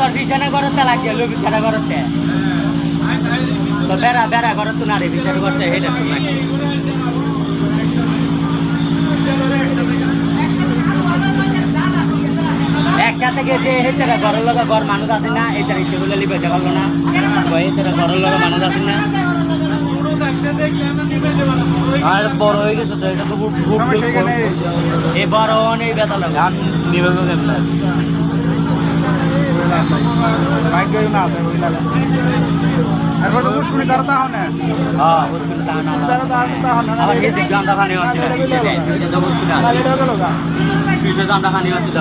তোর বিছানা করতে লাগে লো বিছানা করতে তো বেড়া করতে না রে বিছানা করতে হেডে তো না একসাথে গেছে হেতেরা ঘরের লগা ঘর মানুষ আছে না এটার ইচ্ছে বলে লিবে পারলো না এটারা ঘরের লগা মানুষ আছে না আর বড় হয়ে গেছে তো এটা তো এই বড় অনেক ব্যথা লাগে নিবে এখন তো পুষ্কুনি তারা তা হনে হ্যাঁ পুষ্কুনি তারা আবার এই দিক গান্দা পানি হচ্ছে না কিসে তো পুষ্কুনি আছে কিসে গান্দা পানি হচ্ছে